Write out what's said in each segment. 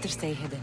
Better stay hidden.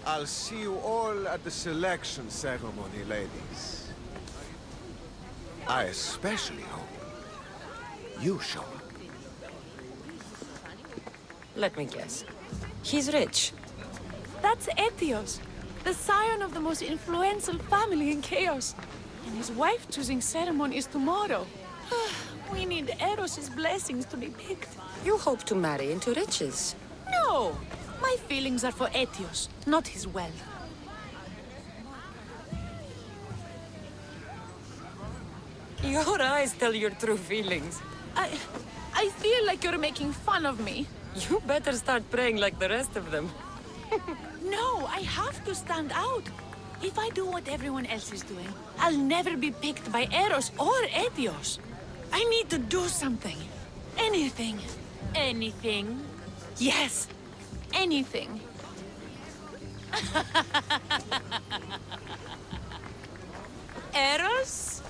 I'll see you all at the selection ceremony, ladies. I especially hope you show up. Let me guess. He's rich. That's Etios, the scion of the most influential family in Chaos. And his wife-choosing ceremony is tomorrow. We need Eros's blessings to be picked. You hope to marry into riches. No! My feelings are for Etios, not his wealth. Your eyes tell your true feelings. I feel like you're making fun of me. You better start praying like the rest of them. No, I have to stand out. If I do what everyone else is doing, I'll never be picked by Eros or Etios. I need to do something. Anything. Anything? Yes. Anything. Eros?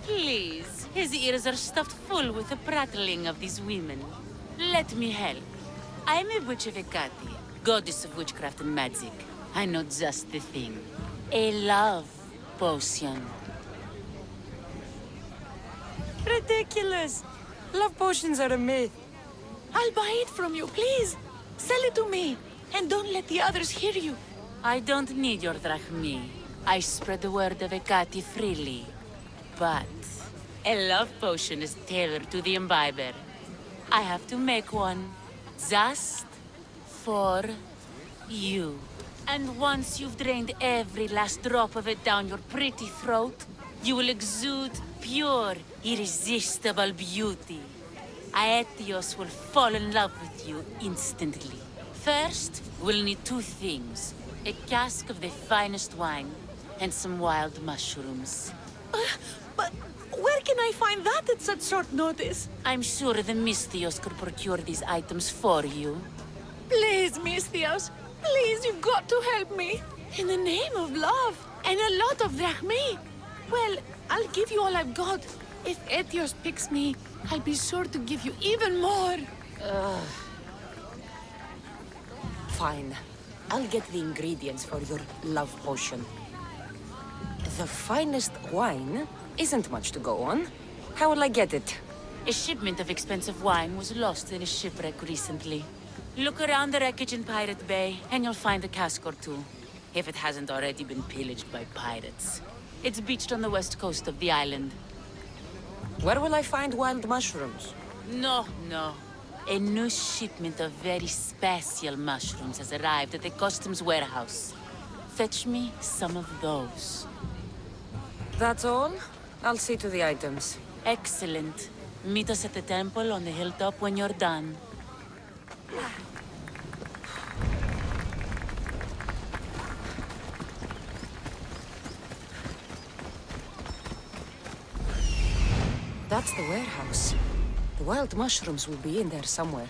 Please, his ears are stuffed full with the prattling of these women. Let me help. I'm a witch of Hecate, goddess of witchcraft and magic. I know just the thing. A love potion. Ridiculous! Love potions are a myth. I'll buy it from you, please. Sell it to me, and don't let the others hear you. I don't need your drachmi. I spread the word of Hecate freely. But a love potion is tailored to the imbiber. I have to make one just for you. And once you've drained every last drop of it down your pretty throat, you will exude pure, irresistible beauty. Aetios will fall in love with you instantly. First, we'll need two things. A cask of the finest wine, and some wild mushrooms. But where can I find that at such short notice? I'm sure the Mystios could procure these items for you. Please, Mystios. Please, you've got to help me. In the name of love, and a lot of drachmi. Well, I'll give you all I've got. If Etios picks me, I'll be sure to give you even more. Fine. I'll get the ingredients for your love potion. The finest wine isn't much to go on. How will I get it? A shipment of expensive wine was lost in a shipwreck recently. Look around the wreckage in Pirate Bay, and you'll find a cask or two. If it hasn't already been pillaged by pirates. It's beached on the west coast of the island. Where will I find wild mushrooms? No. A new shipment of very special mushrooms has arrived at the customs warehouse. Fetch me some of those. That's all? I'll see to the items. Excellent. Meet us at the temple on the hilltop when you're done. That's the warehouse. The wild mushrooms will be in there somewhere.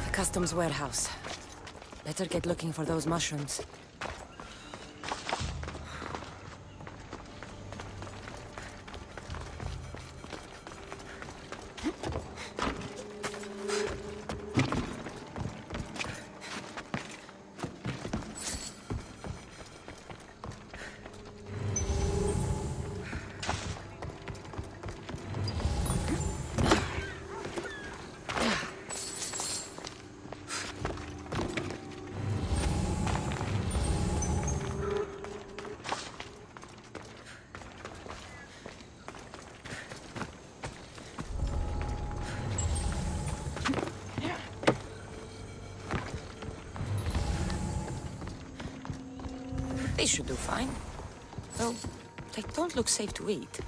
The customs warehouse. Better get looking for those mushrooms. They should do fine. Though, they don't look safe to eat.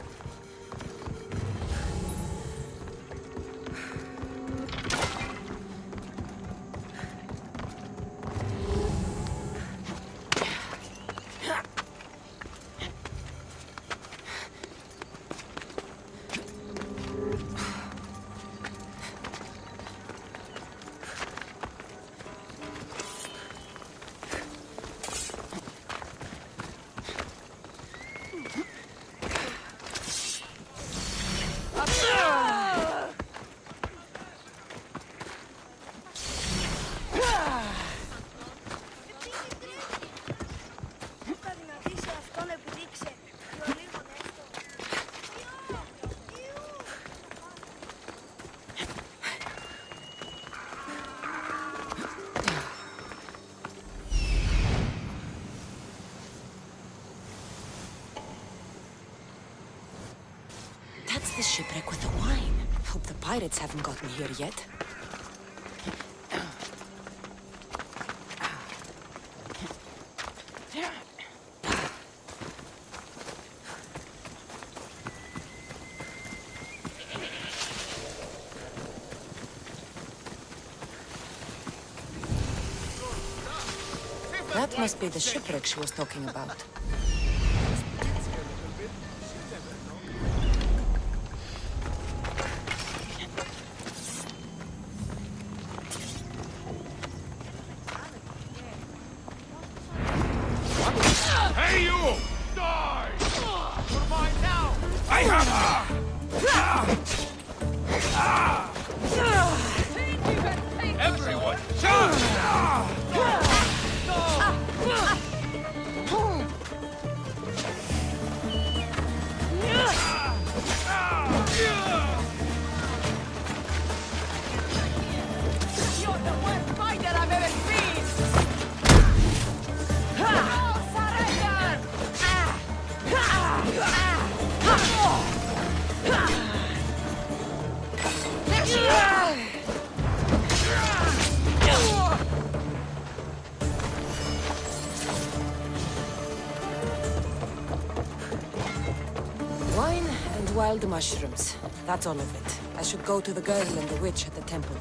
That's the shipwreck with the wine. Hope the pirates haven't gotten here yet. That must be the shipwreck she was talking about. Hey, you! Die! You're mine now! I have her! Everyone, charge! You're the worst fighter I've ever seen! Wine and wild mushrooms. That's all of it. I should go to the girl and the witch at the temple.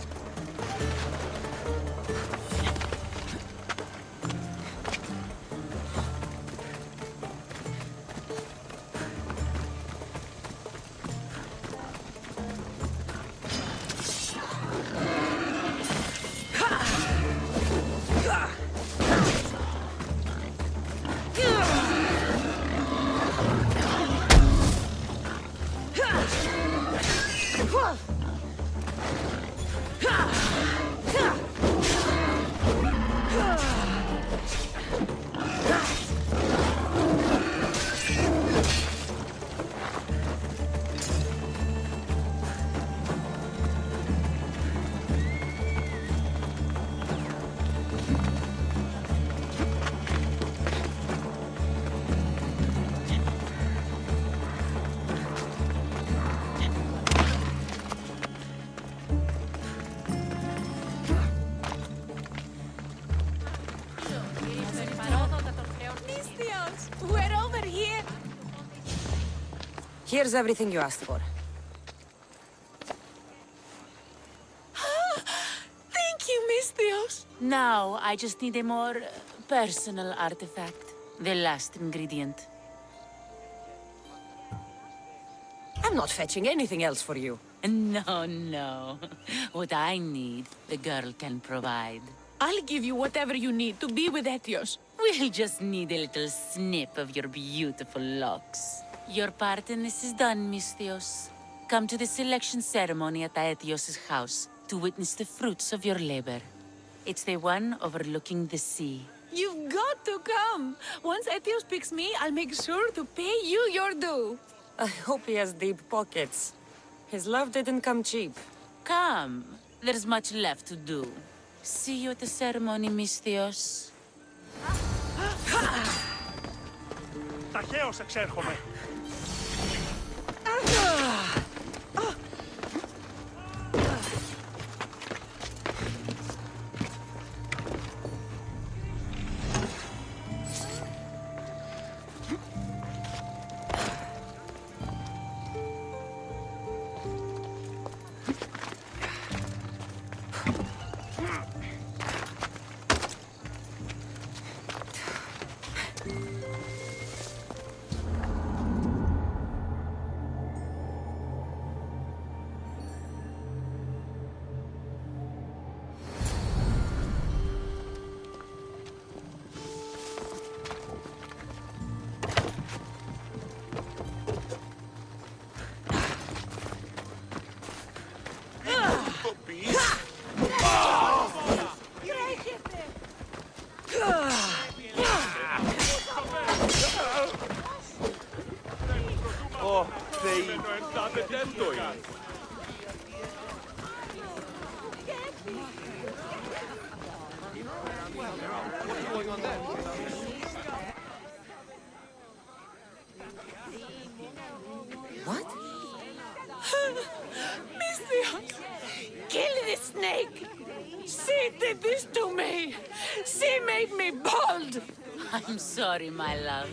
Here's everything you asked for. Thank you, Misthios. Now, I just need a more personal artifact. The last ingredient. I'm not fetching anything else for you. No, no. What I need, the girl can provide. I'll give you whatever you need to be with Etios. We'll just need a little snip of your beautiful locks. Your part in this is done, Misthios. Come to the selection ceremony at Aetios' house to witness the fruits of your labor. It's the one overlooking the sea. You've got to come. Once Etios picks me, I'll make sure to pay you your due. I hope he has deep pockets. His love didn't come cheap. Come. There's much left to do. See you at the ceremony, Misthios. Ταχαίως εξέρχομαι. What? Misthios, kill this snake. She did this to me. She made me bald. I'm sorry, my love.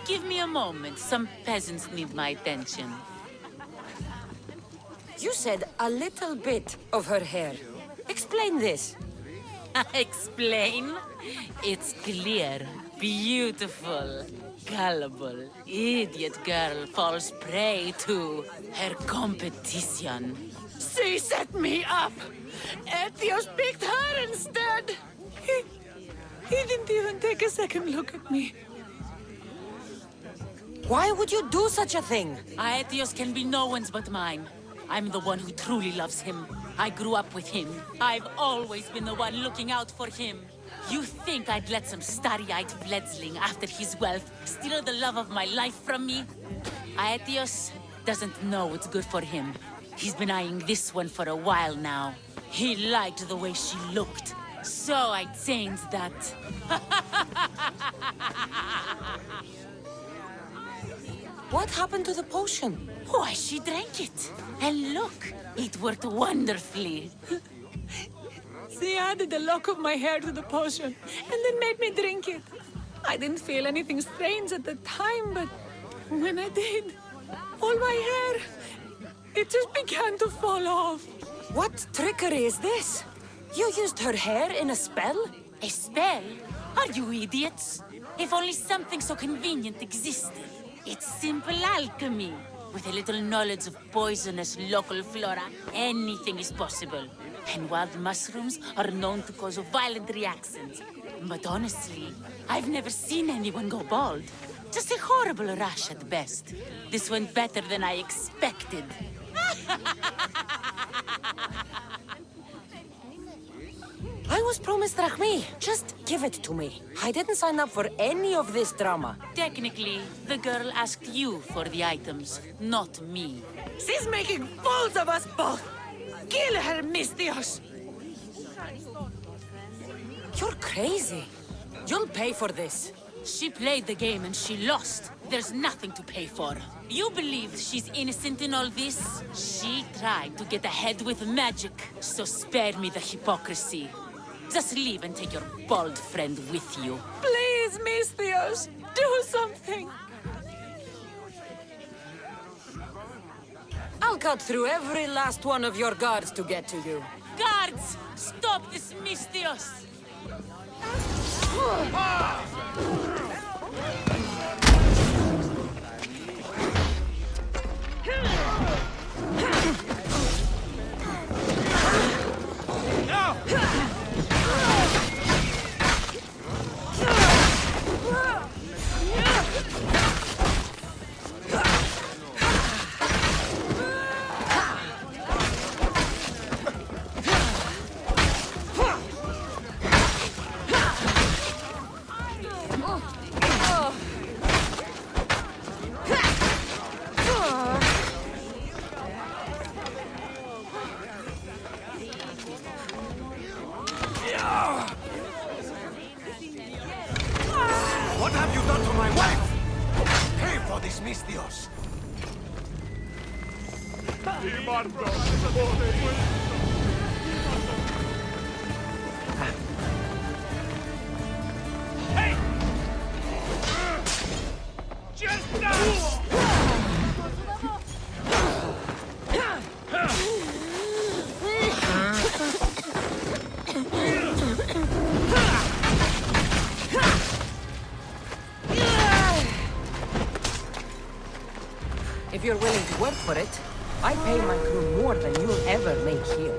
Give me a moment. Some peasants need my attention. You said a little bit of her hair. Explain this. Explain? It's clear, beautiful, gullible, idiot girl falls prey to her competition. She set me up. Etios picked her instead. He didn't even take a second look at me. Why would you do such a thing? Aetios can be no one's but mine. I'm the one who truly loves him. I grew up with him. I've always been the one looking out for him. You think I'd let some starry-eyed fledgling after his wealth steal the love of my life from me? Aetios doesn't know what's good for him. He's been eyeing this one for a while now. He liked the way she looked, so I changed that. What happened to the potion? Why, she drank it. And look, it worked wonderfully. She added a lock of my hair to the potion and then made me drink it. I didn't feel anything strange at the time, but when I did, all my hair, it just began to fall off. What trickery is this? You used her hair in a spell? A spell? Are you idiots? If only something so convenient existed. It's simple alchemy. With a little knowledge of poisonous local flora, anything is possible. And wild mushrooms are known to cause violent reactions. But honestly, I've never seen anyone go bald. Just a horrible rash at best. This went better than I expected. I was promised Drachmi. Just give it to me. I didn't sign up for any of this drama. Technically, the girl asked you for the items, not me. She's making fools of us both. Kill her, Misthios. You're crazy. You'll pay for this. She played the game and she lost. There's nothing to pay for. You believe she's innocent in all this? She tried to get ahead with magic, so spare me the hypocrisy. Just leave and take your bald friend with you. Please, Misthios, do something. I'll cut through every last one of your guards to get to you. Guards! Stop this Mystios! What have you done to my wife? Pay for this, Mystios. Hey! Just now! If you're willing to work for it, I pay my crew more than you'll ever make here.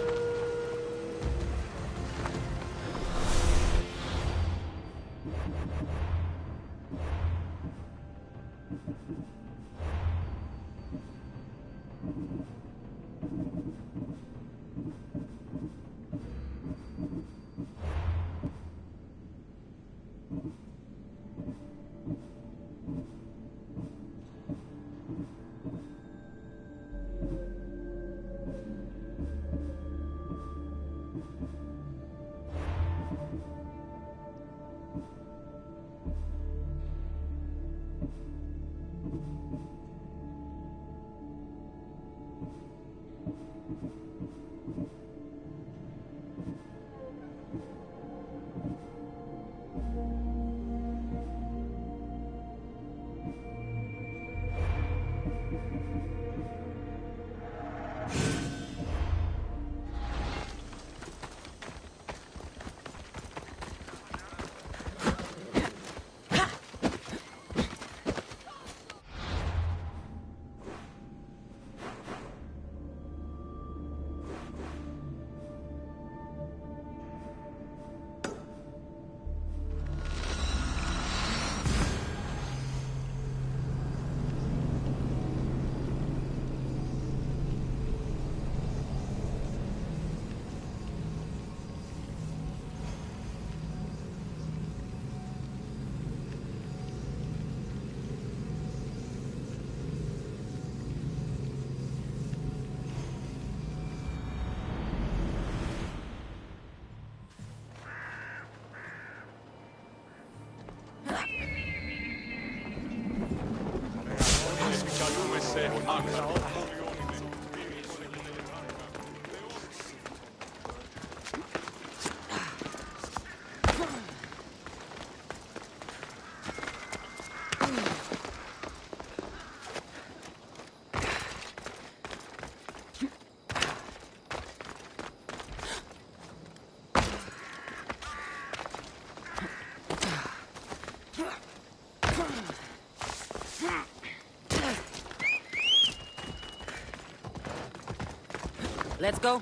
Let's go.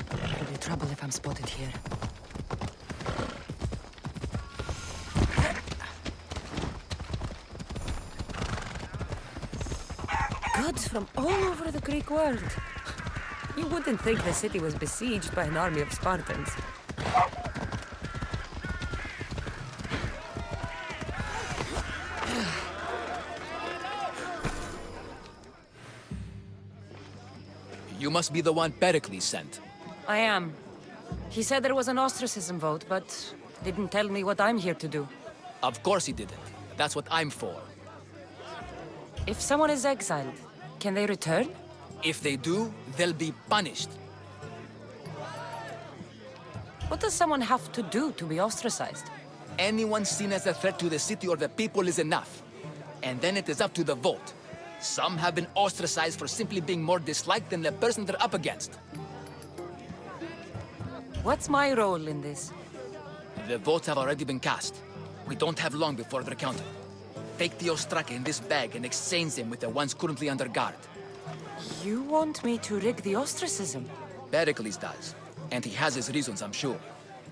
There'll be trouble if I'm spotted here. Gods from all over the Greek world. You wouldn't think the city was besieged by an army of Spartans. You must be the one Pericles sent. I am. He said there was an ostracism vote, but didn't tell me what I'm here to do. Of course he didn't. That's what I'm for. If someone is exiled, can they return? If they do, they'll be punished. What does someone have to do to be ostracized? Anyone seen as a threat to the city or the people is enough. And then it is up to the vote. Some have been ostracized for simply being more disliked than the person they're up against. What's my role in this? The votes have already been cast. We don't have long before they're counted. Take the Ostraka in this bag and exchange them with the ones currently under guard. You want me to rig the ostracism? Pericles does. And he has his reasons, I'm sure.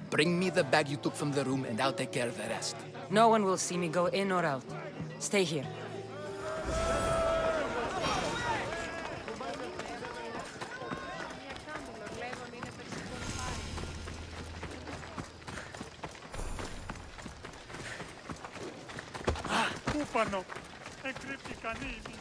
Bring me the bag you took from the room and I'll take care of the rest. No one will see me go in or out. Stay here. Cúpano! E cripti canini!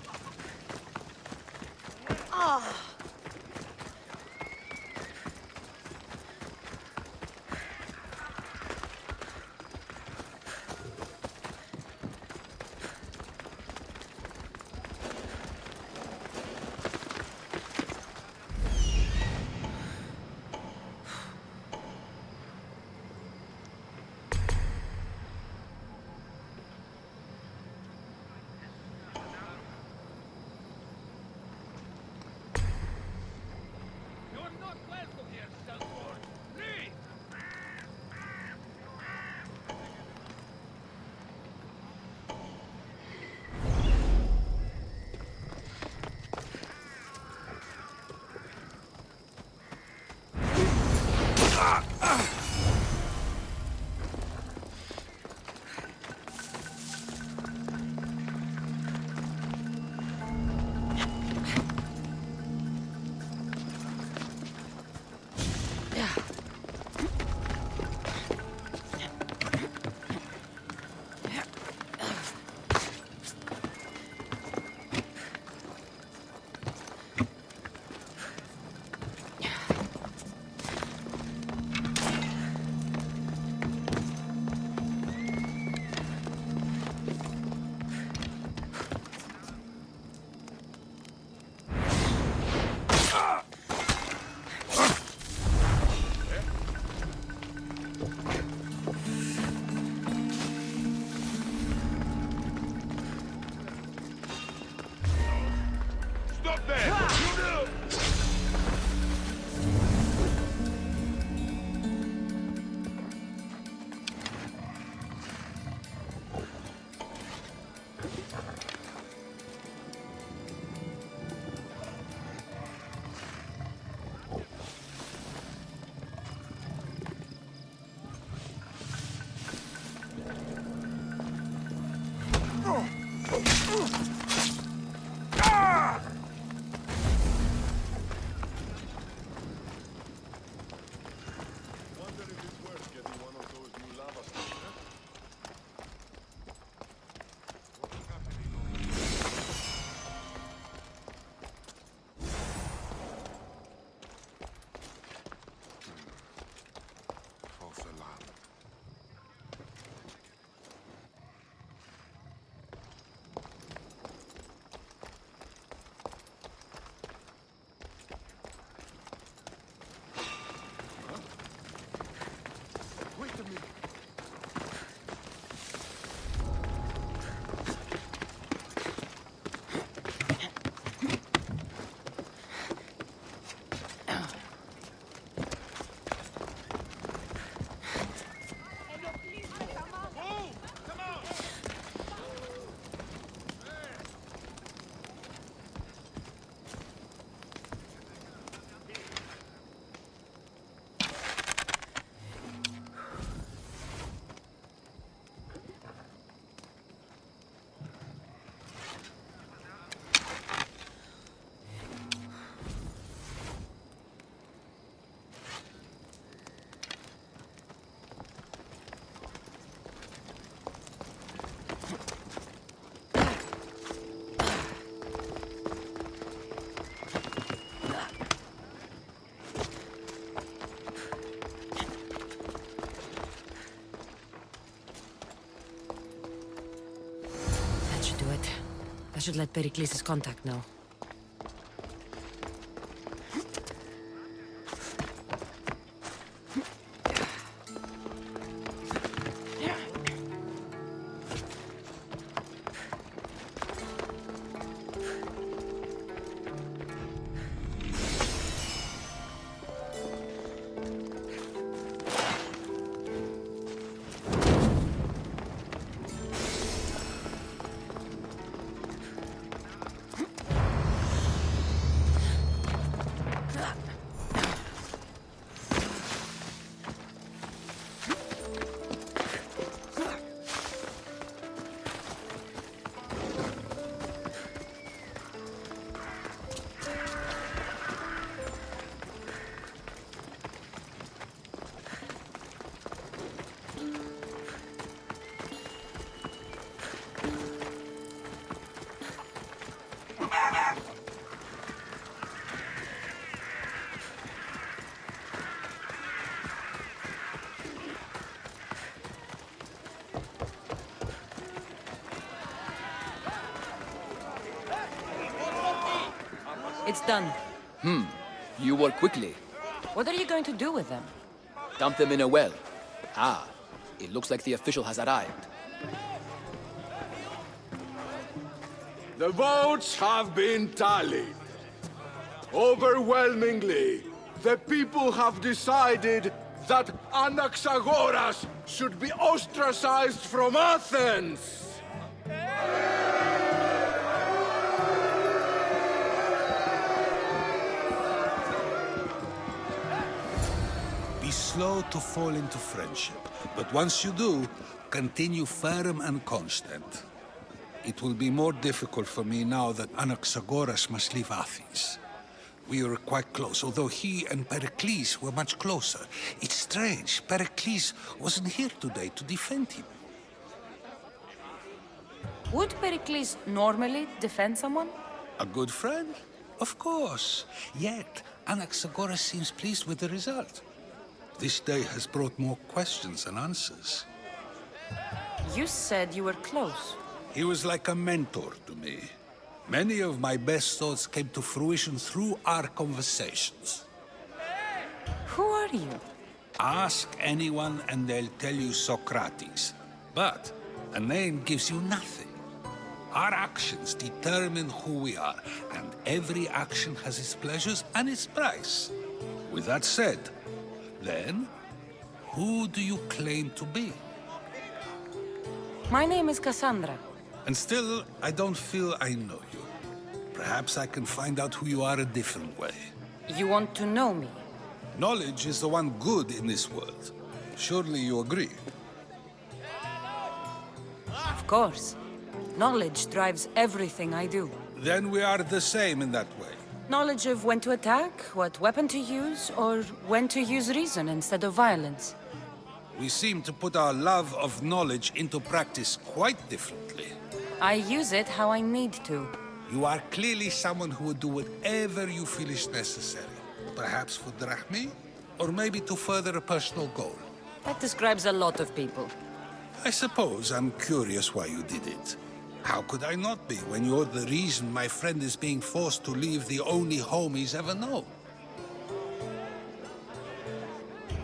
I should let Pericles' contact know. It's done. You work quickly. What are you going to do with them? Dump them in a well. Ah, it looks like the official has arrived. The votes have been tallied. Overwhelmingly, the people have decided that Anaxagoras should be ostracized from Athens! Be slow to fall into friendship, but once you do, continue firm and constant. It will be more difficult for me now that Anaxagoras must leave Athens. We were quite close, although he and Pericles were much closer. It's strange, Pericles wasn't here today to defend him. Would Pericles normally defend someone? A good friend? Of course. Yet, Anaxagoras seems pleased with the result. This day has brought more questions than answers. You said you were close. He was like a mentor to me. Many of my best thoughts came to fruition through our conversations. Who are you? Ask anyone and they'll tell you Socrates. But a name gives you nothing. Our actions determine who we are, and every action has its pleasures and its price. With that said, then, who do you claim to be? My name is Cassandra. And still, I don't feel I know you. Perhaps I can find out who you are a different way. You want to know me? Knowledge is the one good in this world. Surely you agree? Of course. Knowledge drives everything I do. Then we are the same in that way. Knowledge of when to attack, what weapon to use, or when to use reason instead of violence. We seem to put our love of knowledge into practice quite differently. I use it how I need to. You are clearly someone who would do whatever you feel is necessary. Perhaps for drachmae, or maybe to further a personal goal. That describes a lot of people. I suppose I'm curious why you did it. How could I not be when you're the reason my friend is being forced to leave the only home he's ever known?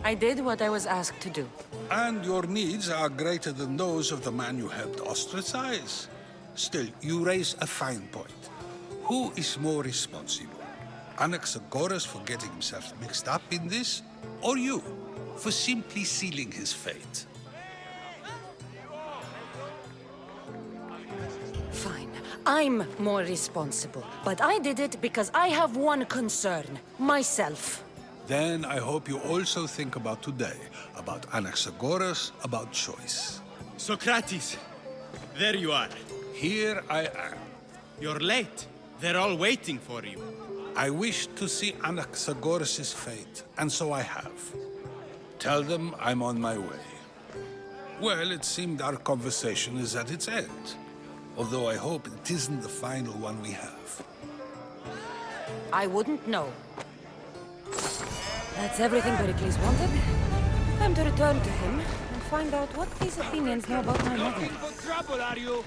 I did what I was asked to do. And your needs are greater than those of the man you helped ostracize. Still, you raise a fine point. Who is more responsible? Anaxagoras for getting himself mixed up in this? Or you, for simply sealing his fate? Fine. I'm more responsible. But I did it because I have one concern. Myself. Then I hope you also think about today, about Anaxagoras, about choice. Socrates! There you are. Here I am. You're late. They're all waiting for you. I wish to see Anaxagoras' fate, and so I have. Tell them I'm on my way. Well, it seemed our conversation is at its end. Although I hope it isn't the final one we have. I wouldn't know. That's everything Pericles wanted. Time to return to him and find out what these Athenians know about my mother. Looking for trouble, are you?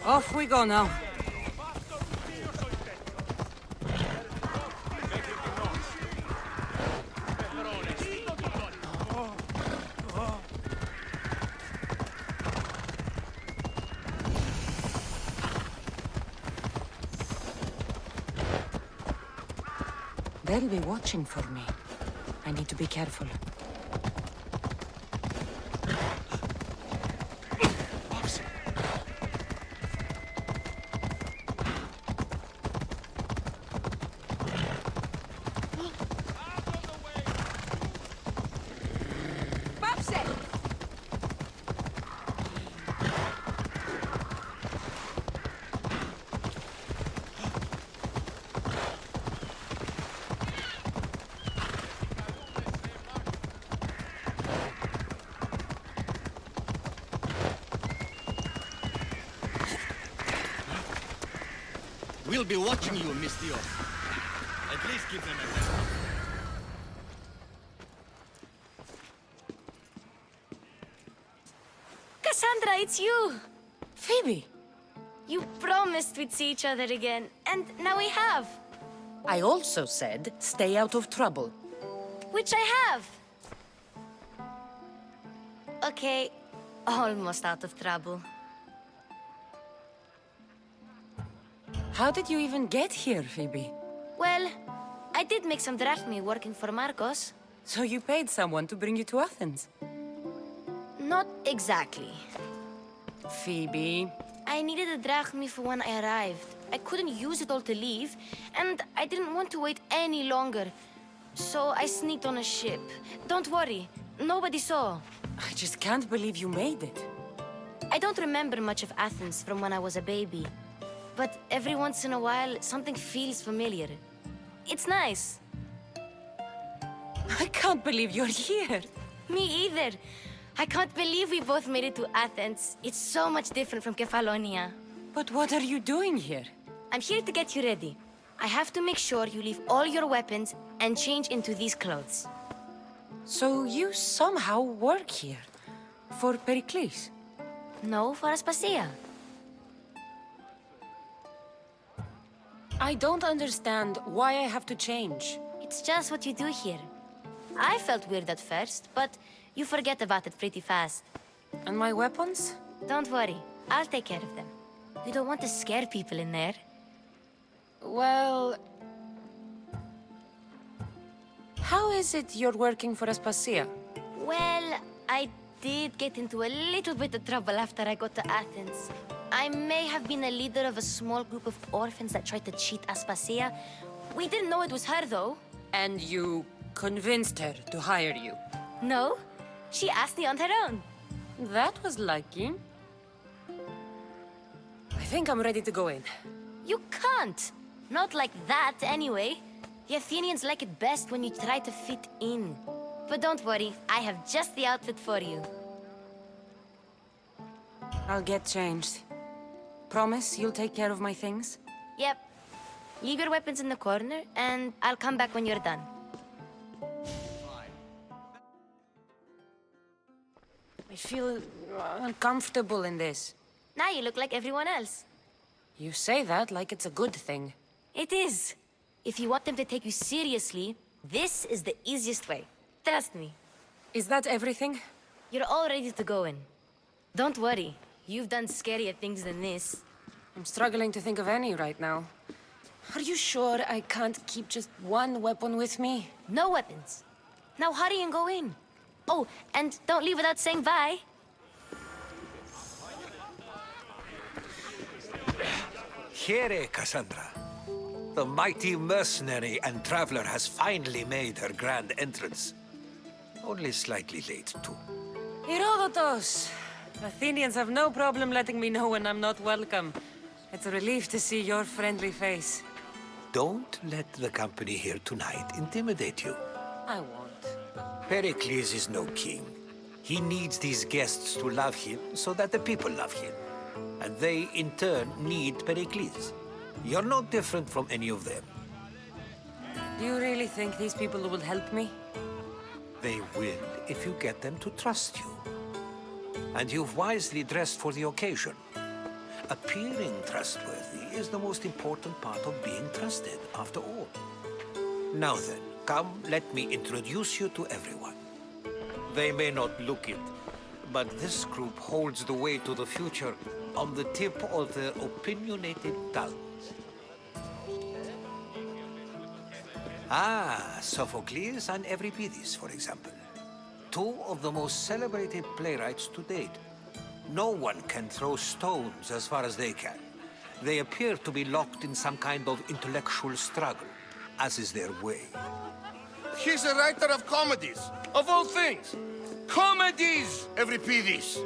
Off we go now. They'll be watching for me. I need to be careful. We'll be watching you, Mistio. At least give them a rest. Cassandra, it's you! Phoebe! You promised we'd see each other again, and now we have. I also said, stay out of trouble. Which I have. Okay, almost out of trouble. How did you even get here, Phoebe? Well, I did make some drachmi working for Marcos. So you paid someone to bring you to Athens? Not exactly. Phoebe... I needed a drachmi for when I arrived. I couldn't use it all to leave, and I didn't want to wait any longer. So I sneaked on a ship. Don't worry, nobody saw. I just can't believe you made it. I don't remember much of Athens from when I was a baby. But every once in a while, something feels familiar. It's nice. I can't believe you're here. Me either. I can't believe we both made it to Athens. It's so much different from Kefalonia. But what are you doing here? I'm here to get you ready. I have to make sure you leave all your weapons and change into these clothes. So you somehow work here? For Pericles? No, for Aspasia. I don't understand why I have to change. It's just what you do here. I felt weird at first, but you forget about it pretty fast. And my weapons? Don't worry, I'll take care of them. You don't want to scare people in there. Well... How is it you're working for Aspasia? Well, I did get into a little bit of trouble after I got to Athens. I may have been a leader of a small group of orphans that tried to cheat Aspasia. We didn't know it was her, though. And you convinced her to hire you? No, she asked me on her own. That was lucky. I think I'm ready to go in. You can't. Not like that, anyway. The Athenians like it best when you try to fit in. But don't worry, I have just the outfit for you. I'll get changed. Promise you'll take care of my things? Yep. Leave your weapons in the corner, and I'll come back when you're done. I feel uncomfortable in this. Now you look like everyone else. You say that like it's a good thing. It is. If you want them to take you seriously, this is the easiest way. Trust me. Is that everything? You're all ready to go in. Don't worry. You've done scarier things than this. I'm struggling to think of any right now. Are you sure I can't keep just one weapon with me? No weapons. Now hurry and go in. Oh, and don't leave without saying bye. Here, Cassandra. The mighty mercenary and traveler has finally made her grand entrance. Only slightly late, too. Herodotus! Athenians have no problem letting me know when I'm not welcome. It's a relief to see your friendly face. Don't let the company here tonight intimidate you. I won't. Pericles is no king. He needs these guests to love him so that the people love him. And they, in turn, need Pericles. You're no different from any of them. Do you really think these people will help me? They will if you get them to trust you. And you've wisely dressed for the occasion. Appearing trustworthy is the most important part of being trusted, after all. Now then, come, let me introduce you to everyone. They may not look it, but this group holds the way to the future on the tip of their opinionated tongues. Ah, Sophocles and Euripides, for example. Two of the most celebrated playwrights to date. No one can throw stones as far as they can. They appear to be locked in some kind of intellectual struggle, as is their way. He's a writer of comedies, of all things. Comedies, Euripides.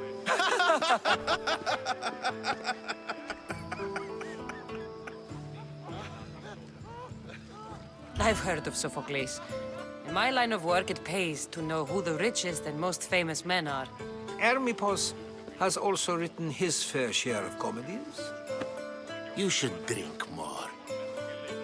I've heard of Sophocles. In my line of work, it pays to know who the richest and most famous men are. Hermippos has also written his fair share of comedies. You should drink more.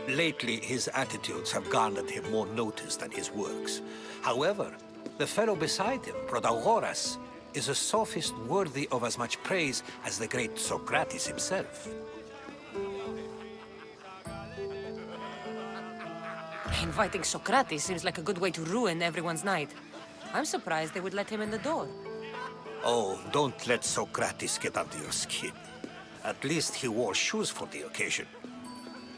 Lately, his attitudes have garnered him more notice than his works. However, the fellow beside him, Protagoras, is a sophist worthy of as much praise as the great Socrates himself. Inviting Socrates seems like a good way to ruin everyone's night. I'm surprised they would let him in the door. Oh, don't let Socrates get under your skin. At least he wore shoes for the occasion.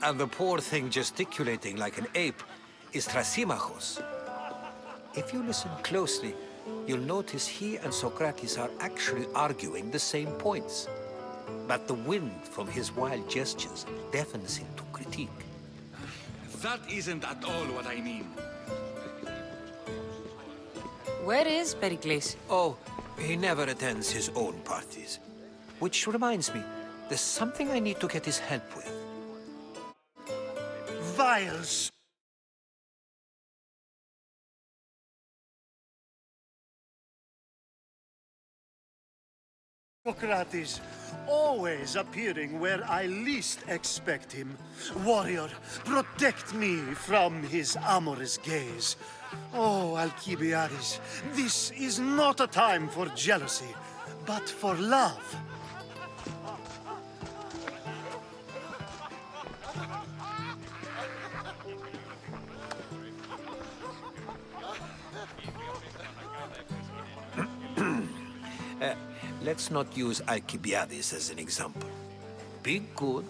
And the poor thing gesticulating like an ape is Thrasymachos. If you listen closely, you'll notice he and Socrates are actually arguing the same points. But the wind from his wild gestures deafens him to critique. That isn't at all what I mean. Where is Pericles? Oh, he never attends his own parties. Which reminds me, there's something I need to get his help with. Vials. Socrates, always appearing where I least expect him. Warrior, protect me from his amorous gaze. Oh, Alcibiades, this is not a time for jealousy, but for love. Let's not use Alcibiades as an example. Be good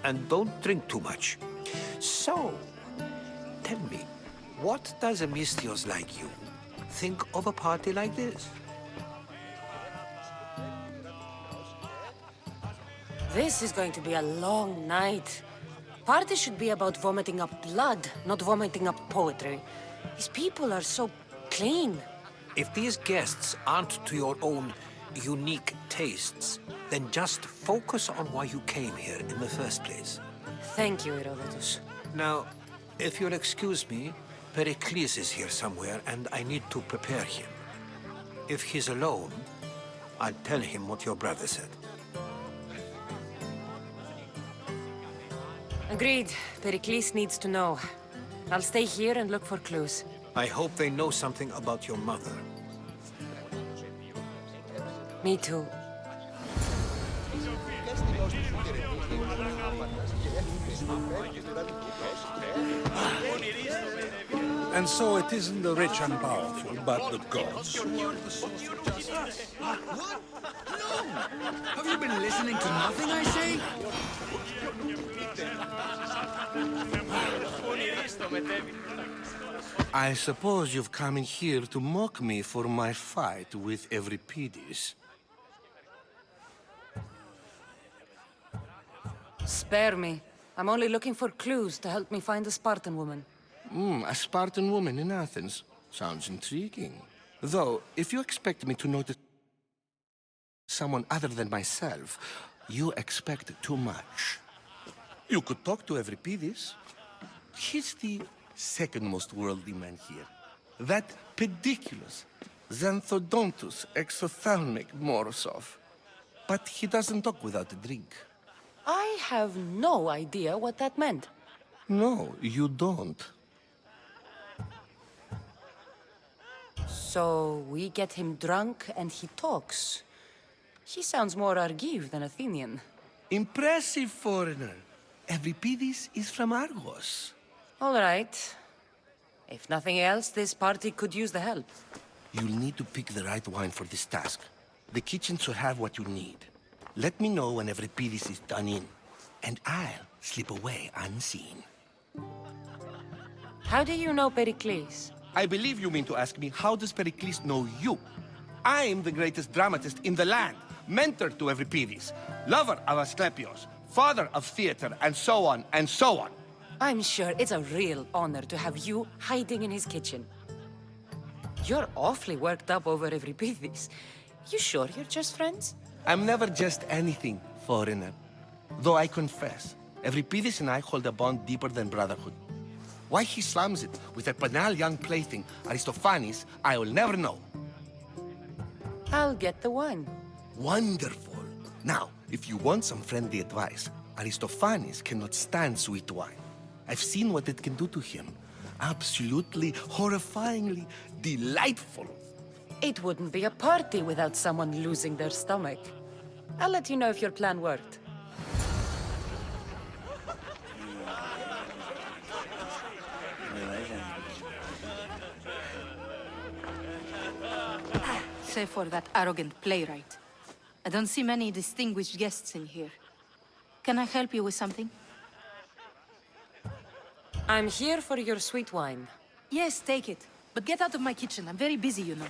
and don't drink too much. So, tell me, what does a Mystios like you think of a party like this? This is going to be a long night. Party should be about vomiting up blood, not vomiting up poetry. These people are so clean. If these guests aren't to your own unique tastes, then just focus on why you came here in the first place. Thank you, Herodotus. Now, if you'll excuse me, Pericles is here somewhere, and I need to prepare him. If he's alone, I'll tell him what your brother said. Agreed. Pericles needs to know. I'll stay here and look for clues. I hope they know something about your mother. Me too. And so it isn't the rich and powerful, but the gods. Have you been listening to nothing I say? I suppose you've come in here to mock me for my fight with Euripides. Spare me. I'm only looking for clues to help me find a Spartan woman. A Spartan woman in Athens. Sounds intriguing. Though, if you expect me to notice someone other than myself, you expect too much. You could talk to Euripides. He's the second most worldly man here. That pediculous, xanthodontus, exophthalmic Morosov. But he doesn't talk without a drink. I have no idea what that meant. No, you don't. So we get him drunk and he talks. He sounds more Argive than Athenian. Impressive foreigner. Euripides is from Argos. All right. If nothing else, this party could use the help. You'll need to pick the right wine for this task. The kitchen should have what you need. Let me know when Euripides is done in, and I'll slip away unseen. How do you know Pericles? I believe you mean to ask me, how does Pericles know you? I'm the greatest dramatist in the land, mentor to Euripides, lover of Asclepios, father of theater, and so on, and so on. I'm sure it's a real honor to have you hiding in his kitchen. You're awfully worked up over Euripides. You sure you're just friends? I'm never just anything, foreigner. Though I confess, Euripides and I hold a bond deeper than brotherhood. Why he slams it with a banal young plaything, Aristophanes, I will never know. I'll get the wine. Wonderful. Now, if you want some friendly advice, Aristophanes cannot stand sweet wine. I've seen what it can do to him. Absolutely, horrifyingly delightful. It wouldn't be a party without someone losing their stomach. I'll let you know if your plan worked. Save for that arrogant playwright. I don't see many distinguished guests in here. Can I help you with something? I'm here for your sweet wine. Yes, take it. But get out of my kitchen. I'm very busy, you know.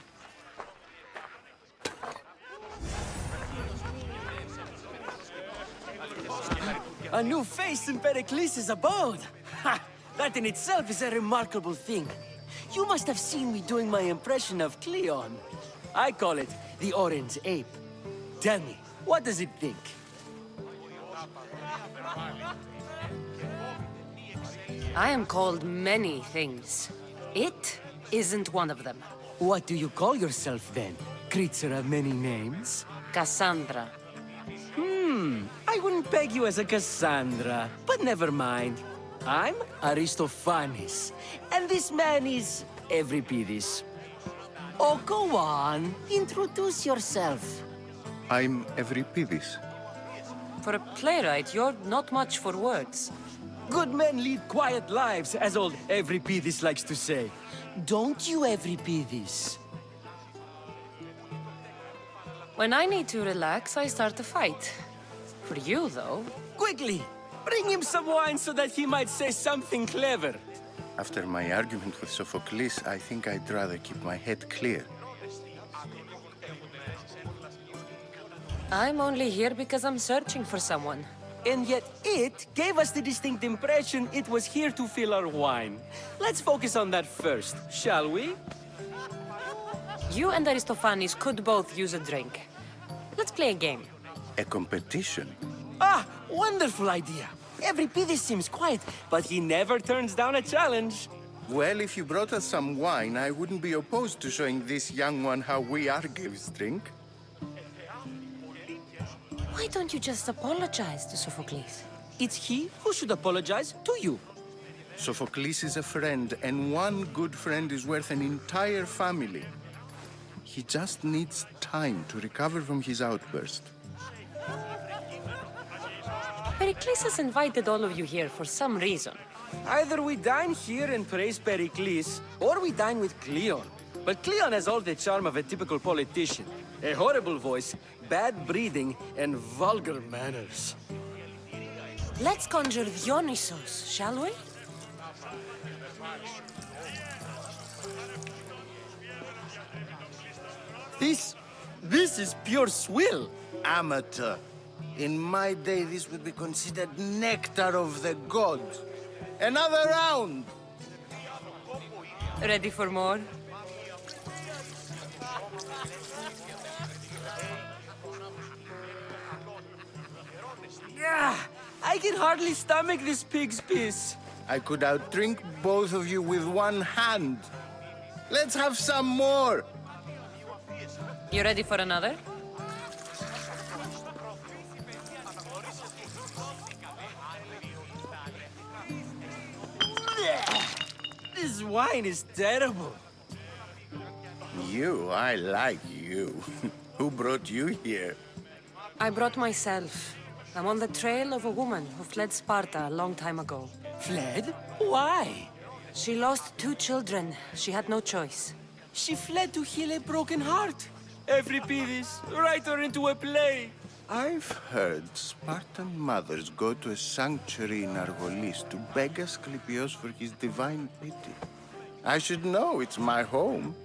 A new face in Pericles' abode! Ha! That in itself is a remarkable thing. You must have seen me doing my impression of Cleon. I call it the Orange Ape. Tell me, what does it think? I am called many things. It isn't one of them. What do you call yourself then? Creature of many names? Cassandra. I wouldn't peg you as a Cassandra, but never mind. I'm Aristophanes, and this man is Euripides. Oh, go on. Introduce yourself. I'm Euripides. For a playwright, you're not much for words. Good men lead quiet lives, as old Euripides likes to say. Don't you, Euripides? When I need to relax, I start a fight. For you, though... Quickly! Bring him some wine so that he might say something clever. After my argument with Sophocles, I think I'd rather keep my head clear. I'm only here because I'm searching for someone. And yet it gave us the distinct impression it was here to fill our wine. Let's focus on that first, shall we? You and Aristophanes could both use a drink. Let's play a game. A competition? Ah, wonderful idea. Euripides seems quiet, but he never turns down a challenge. Well, if you brought us some wine, I wouldn't be opposed to showing this young one how we Argives drink. Why don't you just apologize to Sophocles? It's he who should apologize to you. Sophocles is a friend, and one good friend is worth an entire family. He just needs time to recover from his outburst. Pericles has invited all of you here for some reason. Either we dine here and praise Pericles, or we dine with Cleon. But Cleon has all the charm of a typical politician. A horrible voice, bad breeding, and vulgar manners. Let's conjure Dionysos, shall we? This is pure swill. Amateur. In my day, this would be considered nectar of the gods. Another round! Ready for more? Yeah, I can hardly stomach this pig's piss. I could outdrink both of you with one hand. Let's have some more! You ready for another? This wine is terrible. I like you. Who brought you here? I brought myself. I'm on the trail of a woman who fled Sparta a long time ago. Fled? Why? She lost 2 children. She had no choice. She fled to heal a broken heart. Euripides, write her into a play. I've heard Spartan mothers go to a sanctuary in Argolis to beg Asclepios for his divine pity. I should know, it's my home.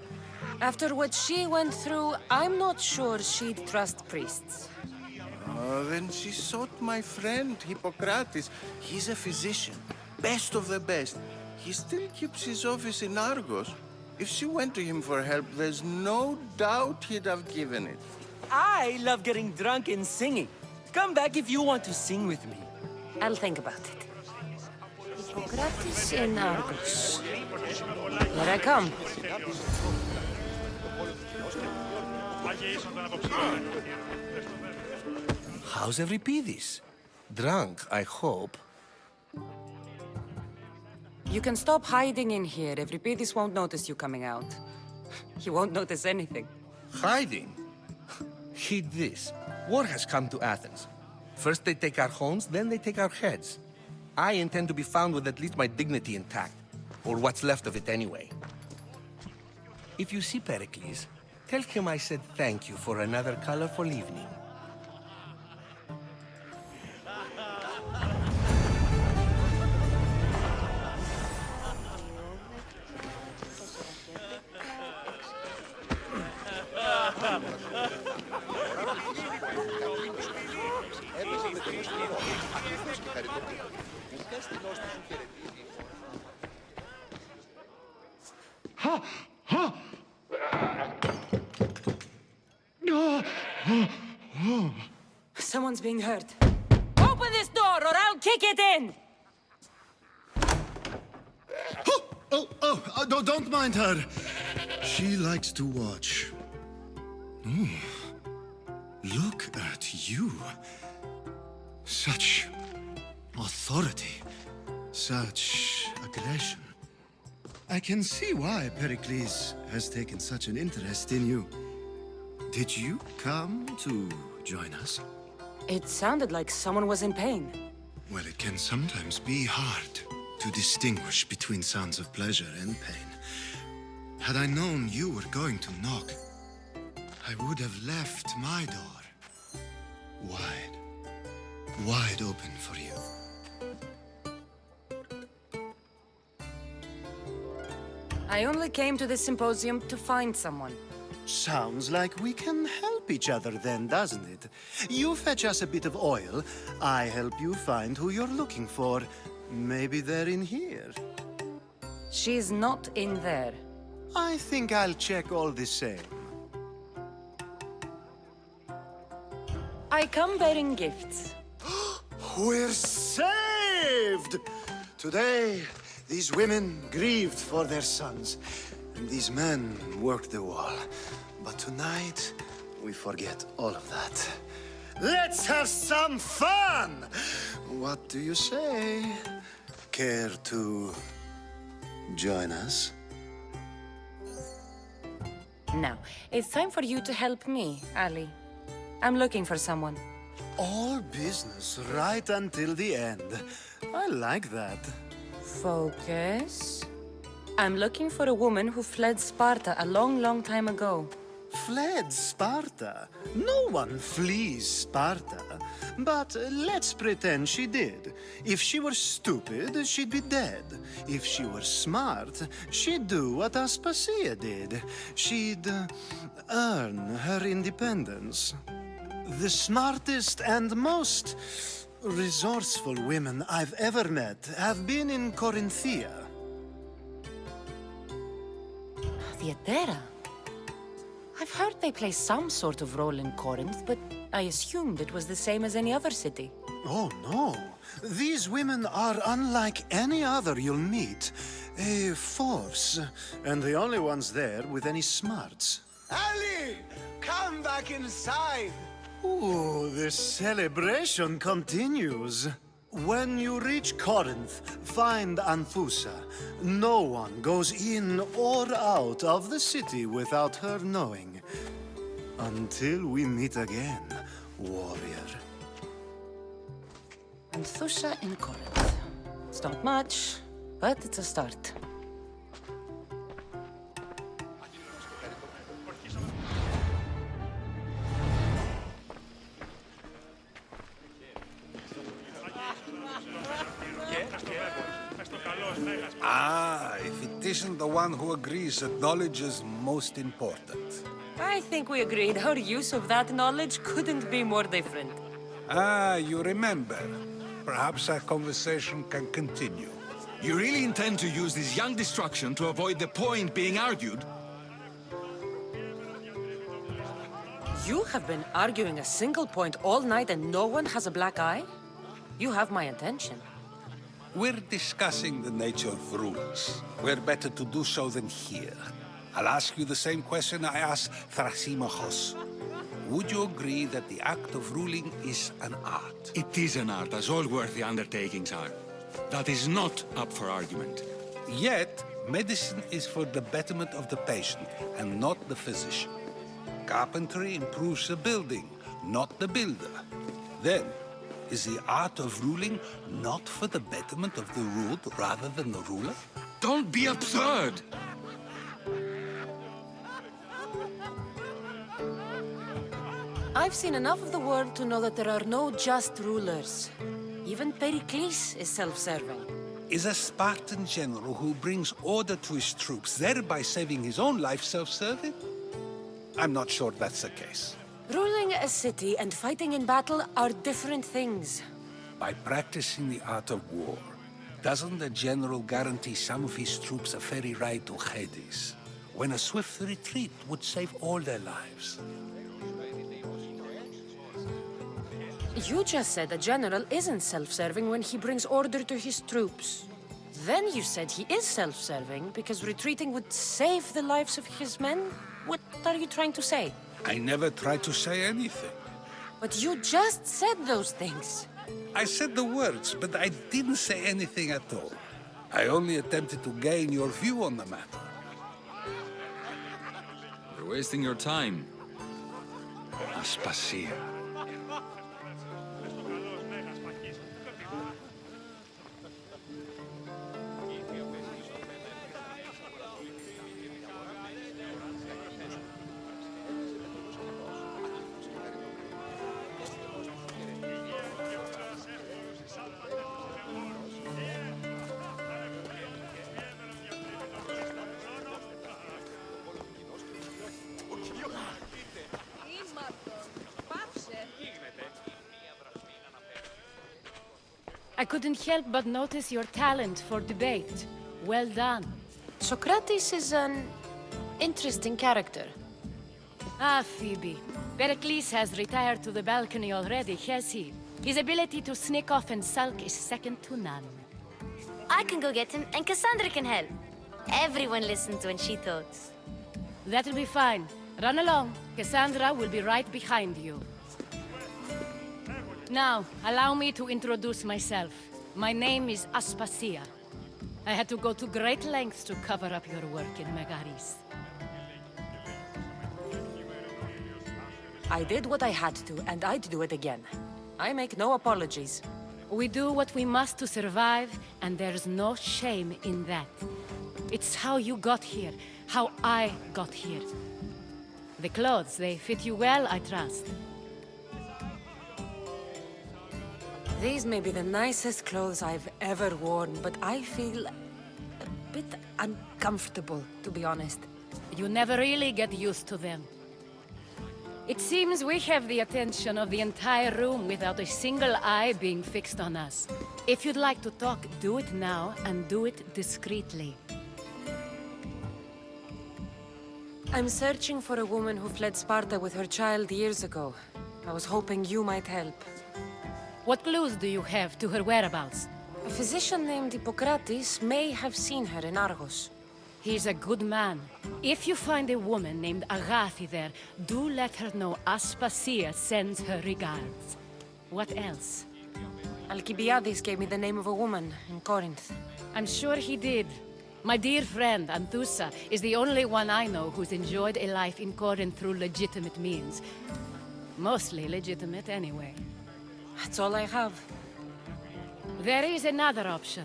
After what she went through, I'm not sure she'd trust priests. Oh, then she sought my friend, Hippocrates. He's a physician, best of the best. He still keeps his office in Argos. If she went to him for help, there's no doubt he'd have given it. I love getting drunk and singing. Come back if you want to sing with me. I'll think about it. Hippocrates in Argos. Here I come. How's Euripides? Drunk, I hope. You can stop hiding in here. Euripides won't notice you coming out. He won't notice anything. Hiding? Heed this. War has come to Athens. First they take our homes, then they take our heads. I intend to be found with at least my dignity intact. Or what's left of it anyway. If you see Pericles, tell him I said thank you for another colorful evening. Someone's being hurt. Open this door or I'll kick it in! Don't mind her. She likes to watch. Look at you. Such authority. Such aggression. I can see why Pericles has taken such an interest in you. Did you come to join us? It sounded like someone was in pain. Well, it can sometimes be hard to distinguish between sounds of pleasure and pain. Had I known you were going to knock, I would have left my door wide open for you. I only came to the symposium to find someone. Sounds like we can help each other then, doesn't it? You fetch us a bit of oil, I help you find who you're looking for. Maybe they're in here. She's not in there. I think I'll check all the same. I come bearing gifts. We're saved! Today, these women grieved for their sons, and these men worked the wall. But tonight, we forget all of that. Let's have some fun! What do you say? Care to join us? Now, it's time for you to help me, Ali. I'm looking for someone. All business right until the end. I like that. Focus. I'm looking for a woman who fled Sparta a long, long time ago. Fled Sparta? No one flees Sparta. But let's pretend she did. If she were stupid, she'd be dead. If she were smart, she'd do what Aspasia did. She'd earn her independence. The smartest and most resourceful women I've ever met have been in Corinthia. Theatera? I've heard they play some sort of role in Corinth, but I assumed it was the same as any other city. Oh, no. These women are unlike any other you'll meet. A force, and the only ones there with any smarts. Ali! Come back inside! Ooh, the celebration continues. When you reach Corinth, find Anthusa. No one goes in or out of the city without her knowing. Until we meet again, warrior. Anthusa in Corinth. It's not much, but it's a start. Ah, if it isn't the one who agrees that knowledge is most important. I think we agreed our use of that knowledge couldn't be more different. Ah, you remember. Perhaps our conversation can continue. You really intend to use this young destruction to avoid the point being argued? You have been arguing a single point all night and no one has a black eye? You have my attention. We're discussing the nature of rules. Where better to do so than here? I'll ask you the same question I asked Thrasymachos. Would you agree that the act of ruling is an art? It is an art, as all worthy undertakings are. That is not up for argument. Yet, medicine is for the betterment of the patient, and not the physician. Carpentry improves the building, not the builder. Then, is the art of ruling not for the betterment of the ruled rather than the ruler? Don't be absurd! I've seen enough of the world to know that there are no just rulers. Even Pericles is self-serving. Is a Spartan general who brings order to his troops, thereby saving his own life, self-serving? I'm not sure that's the case. Ruling a city and fighting in battle are different things. By practicing the art of war, doesn't the general guarantee some of his troops a ferry ride to Hades, when a swift retreat would save all their lives? You just said a general isn't self-serving when he brings order to his troops. Then you said he is self-serving because retreating would save the lives of his men? What are you trying to say? I never tried to say anything. But you just said those things. I said the words, but I didn't say anything at all. I only attempted to gain your view on the matter. You're wasting your time. Aspasia. I couldn't help but notice your talent for debate. Well done. Socrates is an interesting character. Ah, Phoebe. Pericles has retired to the balcony already, has he? His ability to sneak off and sulk is second to none. I can go get him, and Cassandra can help. Everyone listens when she talks. That'll be fine. Run along. Cassandra will be right behind you. Now, allow me to introduce myself. My name is Aspasia. I had to go to great lengths to cover up your work in Megaris. I did what I had to, and I'd do it again. I make no apologies. We do what we must to survive, and there's no shame in that. It's how you got here, how I got here. The clothes, they fit you well, I trust. These may be the nicest clothes I've ever worn, but I feel a bit uncomfortable, to be honest. You never really get used to them. It seems we have the attention of the entire room without a single eye being fixed on us. If you'd like to talk, do it now, and do it discreetly. I'm searching for a woman who fled Sparta with her child years ago. I was hoping you might help. What clues do you have to her whereabouts? A physician named Hippocrates may have seen her in Argos. He's a good man. If you find a woman named Agathi there, do let her know Aspasia sends her regards. What else? Alcibiades gave me the name of a woman in Corinth. I'm sure he did. My dear friend, Anthusa, is the only one I know who's enjoyed a life in Corinth through legitimate means. Mostly legitimate, anyway. That's all I have. There is another option.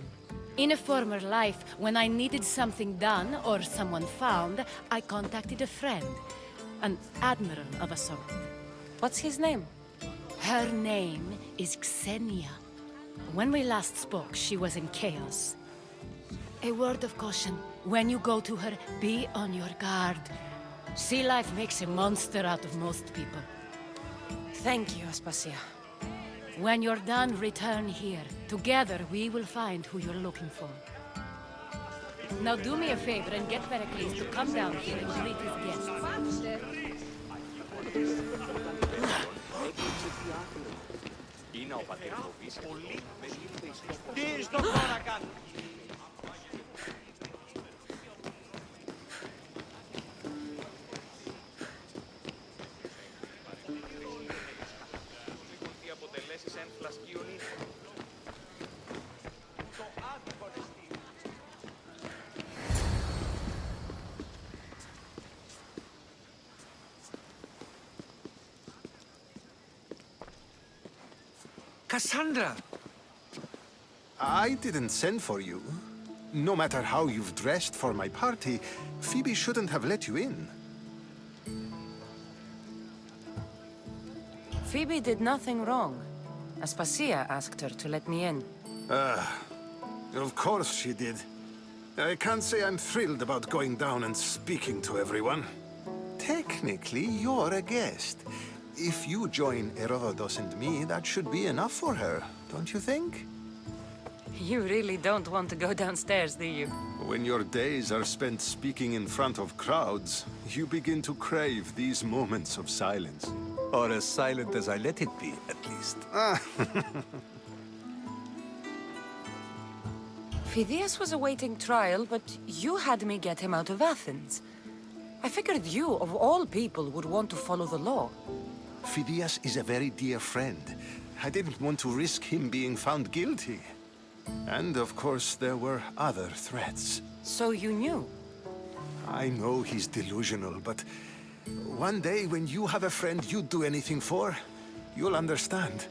In a former life, when I needed something done or someone found, I contacted a friend. An admiral of a sort. What's his name? Her name is Xenia. When we last spoke, she was in chaos. A word of caution. When you go to her, be on your guard. Sea life makes a monster out of most people. Thank you, Aspasia. When you're done, return here. Together, we will find who you're looking for. Now do me a favor and get Pericles to come down here and greet his guests. Cassandra! I didn't send for you. No matter how you've dressed for my party, Phoebe shouldn't have let you in. Phoebe did nothing wrong. Aspasia asked her to let me in. Of course she did. I can't say I'm thrilled about going down and speaking to everyone. Technically, you're a guest. If you join Herodotus and me, that should be enough for her, don't you think? You really don't want to go downstairs, do you? When your days are spent speaking in front of crowds, you begin to crave these moments of silence. Or as silent as I let it be, at least. Phidias was awaiting trial, but you had me get him out of Athens. I figured you, of all people, would want to follow the law. Phidias is a very dear friend. I didn't want to risk him being found guilty. And of course, there were other threats. So you knew? I know he's delusional, but one day when you have a friend you'd do anything for, you'll understand.